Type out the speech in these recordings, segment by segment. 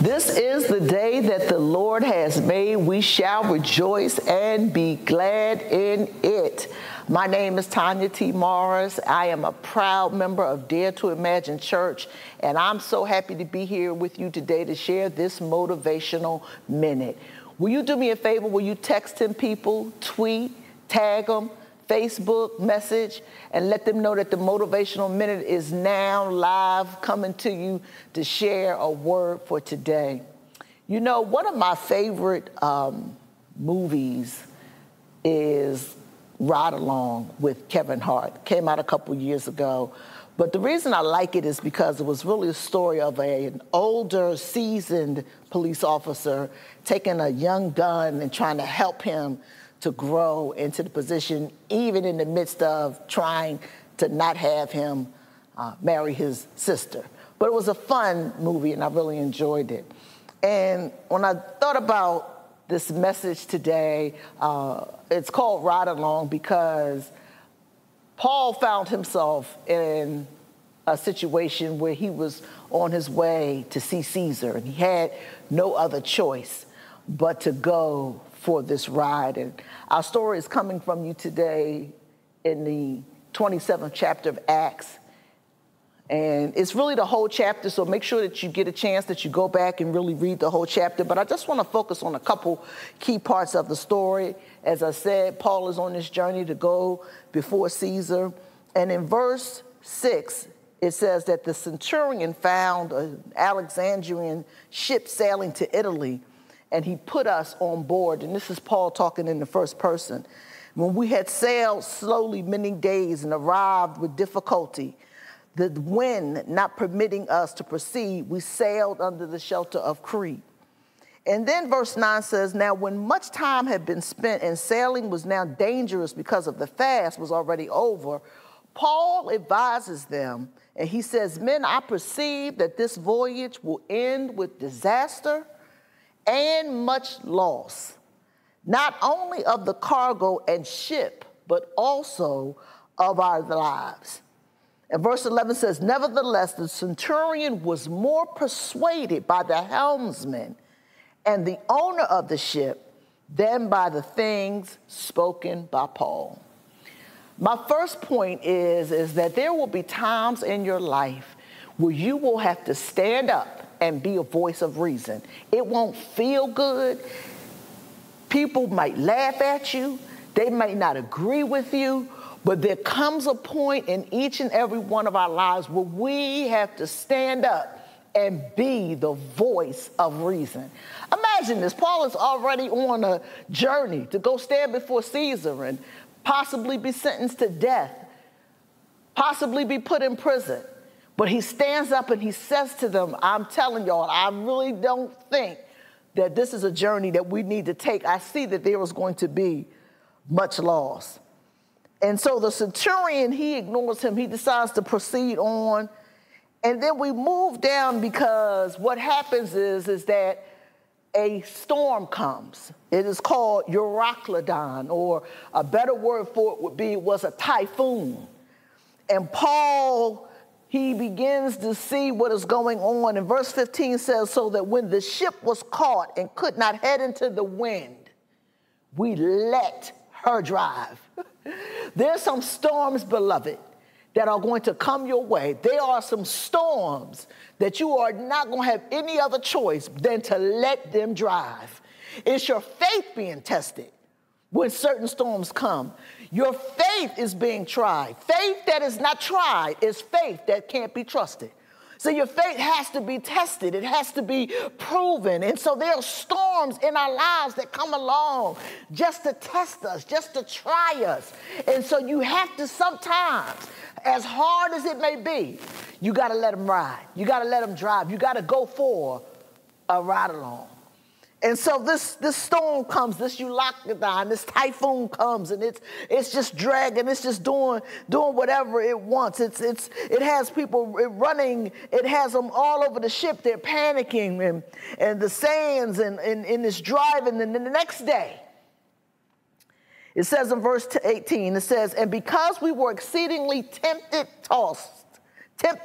This is the day that the Lord has made. We shall rejoice and be glad in it. My name is Tanya T. Morris. I am a proud member of Dare to Imagine Church, and I'm so happy to be here with you today to share this motivational minute. Will you do me a favor? Will you text 10 people, tweet, tag them, Facebook message, and let them know that the Motivational Minute is now live, coming to you to share a word for today. You know, one of my favorite movies is Ride Along with Kevin Hart. Came out a couple years ago. But the reason I like it is because it was really a story of an older, seasoned police officer taking a young gun and trying to help him to grow into the position, even in the midst of trying to not have him marry his sister. But it was a fun movie, and I really enjoyed it. And when I thought about this message today, it's called Ride Along because Paul found himself in a situation where he was on his way to see Caesar, and he had no other choice but to go for this ride. And our story is coming from you today in the 27th chapter of Acts. And it's really the whole chapter, so make sure that you get a chance that you go back and really read the whole chapter. But I just want to focus on a couple key parts of the story. As I said, Paul is on this journey to go before Caesar. And in verse 6, it says that the centurion found an Alexandrian ship sailing to Italy, and he put us on board. And this is Paul talking in the first person. When we had sailed slowly many days and arrived with difficulty, the wind not permitting us to proceed, we sailed under the shelter of Crete. And then verse 9 says, now when much time had been spent and sailing was now dangerous because of the fast was already over, Paul advises them, and he says, men, I perceive that this voyage will end with disaster and much loss, not only of the cargo and ship, but also of our lives. And verse 11 says, nevertheless, the centurion was more persuaded by the helmsman and the owner of the ship than by the things spoken by Paul. My first point is that there will be times in your life where you will have to stand up and be a voice of reason. It won't feel good. People might laugh at you. They might not agree with you. But there comes a point in each and every one of our lives where we have to stand up and be the voice of reason. Imagine this. Paul is already on a journey to go stand before Caesar and possibly be sentenced to death, possibly be put in prison. But he stands up and he says to them, I'm telling y'all, I really don't think that this is a journey that we need to take. I see that there is going to be much loss. And so the centurion, he ignores him. He decides to proceed on. And then we move down because what happens is that a storm comes. It is called Euroclydon, or a better word for it was a typhoon. And Paul, he begins to see what is going on. And verse 15 says, so that when the ship was caught and could not head into the wind, we let her drive. There's some storms, beloved, that are going to come your way. There are some storms that you are not going to have any other choice than to let them drive. It's your faith being tested when certain storms come. Your faith is being tried. Faith that is not tried is faith that can't be trusted. So your faith has to be tested. It has to be proven. And so there are storms in our lives that come along just to test us, just to try us. And so you have to sometimes, as hard as it may be, you got to let them ride. You got to let them drive. You got to go for a ride along. And so this storm comes, this Euroclydon, this typhoon comes, and it's just dragging, it's just doing whatever it wants. It has people running, it has them all over the ship. They're panicking, and the sands and it's driving. And then the next day, It says in verse 18, it says, and because we were exceedingly tempest tossed. That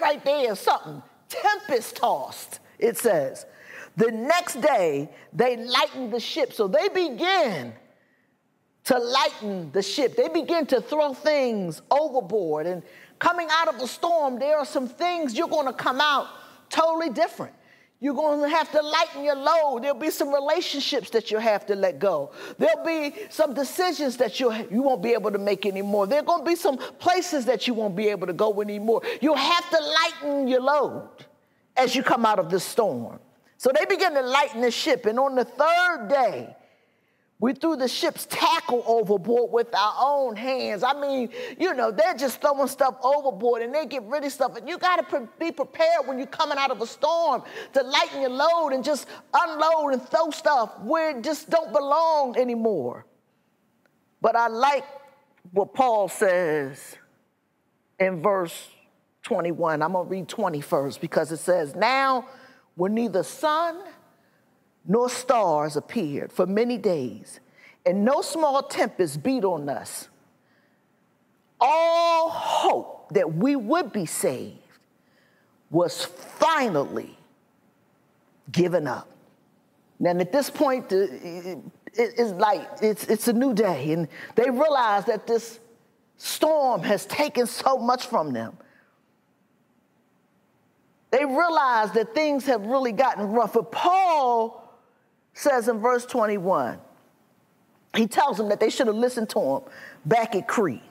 right there is something. Tempest tossed, it says. The next day, they lightened the ship. So they began to lighten the ship. They begin to throw things overboard. And coming out of the storm, there are some things you're going to come out totally different. You're going to have to lighten your load. There'll be some relationships that you'll have to let go. There'll be some decisions that you won't be able to make anymore. There are going to be some places that you won't be able to go anymore. You'll have to lighten your load as you come out of this storm. So they begin to lighten the ship. And on the third day, we threw the ship's tackle overboard with our own hands. I mean, they're just throwing stuff overboard and they get rid of stuff. And you got to be prepared when you're coming out of a storm to lighten your load and just unload and throw stuff where it just don't belong anymore. But I like what Paul says in verse 21. I'm going to read 20 first because it says, now when neither sun nor stars appeared for many days, and no small tempest beat on us, all hope that we would be saved was finally given up. Now, at this point, it's like it's a new day, and they realize that this storm has taken so much from them. They realize that things have really gotten rough. But Paul says in verse 21, he tells them that they should have listened to him back at Crete.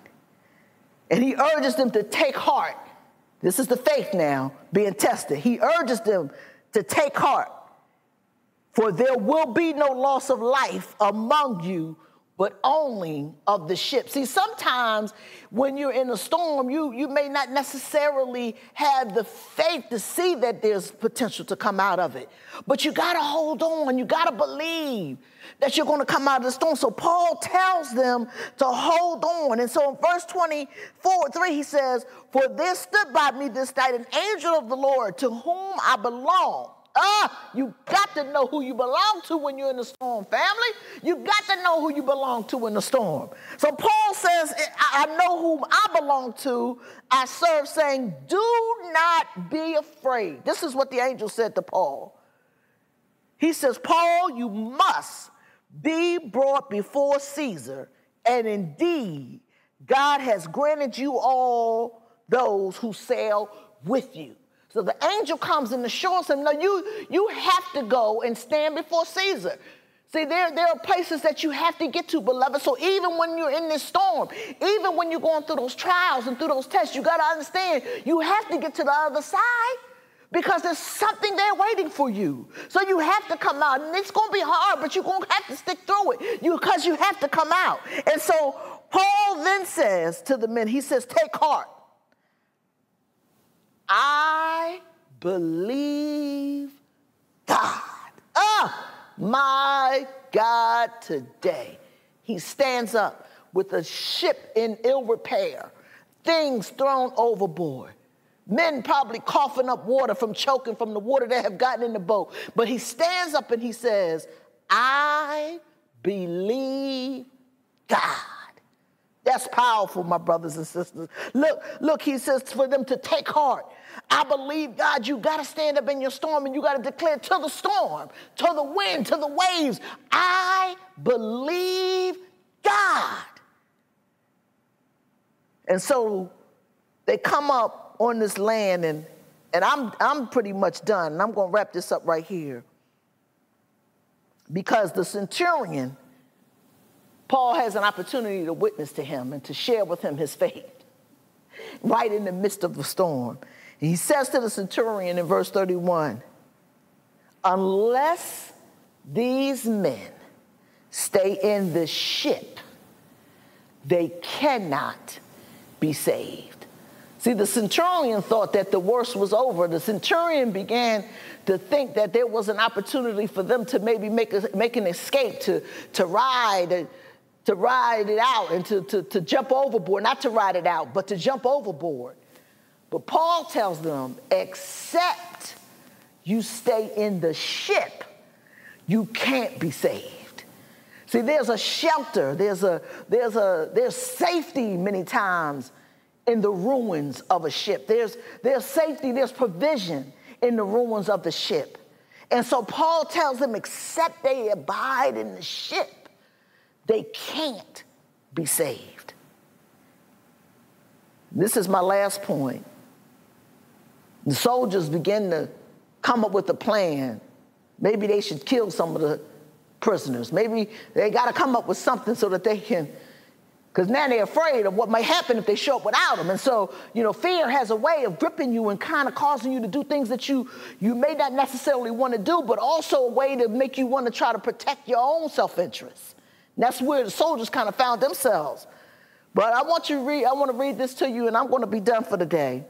And he urges them to take heart. This is the faith now being tested. He urges them to take heart, for there will be no loss of life among you, but only of the ship. See, sometimes when you're in a storm, you may not necessarily have the faith to see that there's potential to come out of it. But you got to hold on. You got to believe that you're going to come out of the storm. So Paul tells them to hold on. And so in verse 24:3, he says, for there stood by me this night an angel of the Lord to whom I belong. You got to know who you belong to when you're in the storm, family. You got to know who you belong to in the storm. So Paul says, I know whom I belong to. I serve, saying, do not be afraid. This is what the angel said to Paul. He says, Paul, you must be brought before Caesar. And indeed, God has granted you all those who sail with you. So the angel comes and assures him, no, you have to go and stand before Caesar. See, there are places that you have to get to, beloved. So even when you're in this storm, even when you're going through those trials and through those tests, you got to understand you have to get to the other side because there's something there waiting for you. So you have to come out. And it's going to be hard, but you're going to have to stick through it because you have to come out. And so Paul then says to the men, he says, take heart. I believe God. My God, today. He stands up with a ship in ill repair, things thrown overboard, men probably coughing up water from choking from the water that have gotten in the boat. But he stands up and he says, I believe God. That's powerful, my brothers and sisters. Look, he says for them to take heart. I believe God. You got to stand up in your storm and you got to declare to the storm, to the wind, to the waves, I believe God. And so they come up on this land and I'm pretty much done. And I'm going to wrap this up right here. Because the centurion, Paul has an opportunity to witness to him and to share with him his faith right in the midst of the storm. And he says to the centurion in verse 31, unless these men stay in the ship, they cannot be saved. See, the centurion thought that the worst was over. The centurion began to think that there was an opportunity for them to maybe make an escape, to ride it out and to jump overboard. Not to ride it out, but to jump overboard. But Paul tells them, except you stay in the ship, you can't be saved. See, there's a shelter, there's safety many times in the ruins of a ship. There's safety, there's provision in the ruins of the ship. And so Paul tells them, except they abide in the ship, they can't be saved. This is my last point. The soldiers begin to come up with a plan. Maybe they should kill some of the prisoners. Maybe they got to come up with something so that they can, because now they're afraid of what might happen if they show up without them. And so, fear has a way of gripping you and kind of causing you to do things that you may not necessarily want to do, but also a way to make you want to try to protect your own self-interest. And that's where the soldiers kind of found themselves. But I want to read this to you, and I'm going to be done for the day.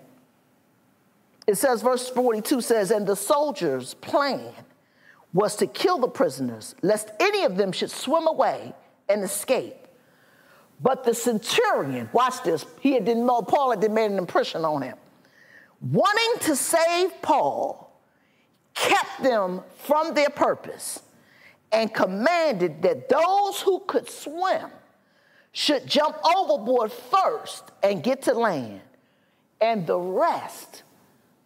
It says, verse 42 says, and the soldiers' plan was to kill the prisoners, lest any of them should swim away and escape. But the centurion, watch this, Paul had made an impression on him. Wanting to save Paul, kept them from their purpose and commanded that those who could swim should jump overboard first and get to land, and the rest,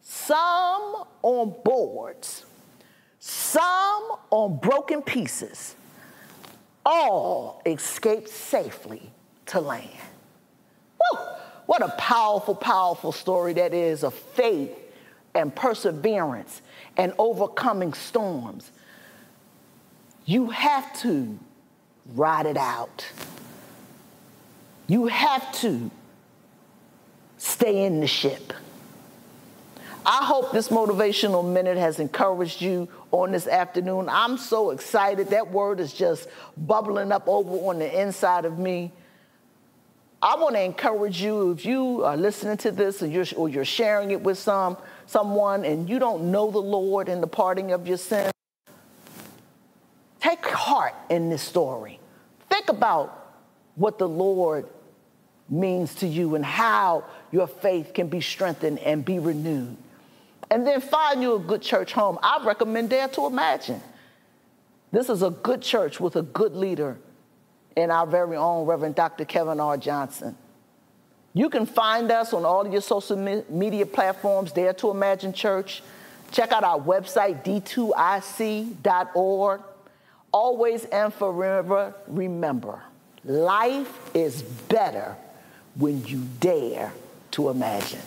some on boards, some on broken pieces, all escaped safely to land. Woo! What a powerful, powerful story that is of faith and perseverance and overcoming storms. You have to ride it out. You have to stay in the ship. I hope this motivational minute has encouraged you on this afternoon. I'm so excited. That word is just bubbling up over on the inside of me. I want to encourage you, if you are listening to this or you're sharing it with someone and you don't know the Lord and the parting of your sins, take heart in this story. Think about what the Lord means to you and how your faith can be strengthened and be renewed. And then find you a good church home. I recommend Dare to Imagine. This is a good church with a good leader in our very own Reverend Dr. Kevin R. Johnson. You can find us on all of your social media platforms, Dare to Imagine Church. Check out our website, d2ic.org. Always and forever remember, life is better when you dare to imagine.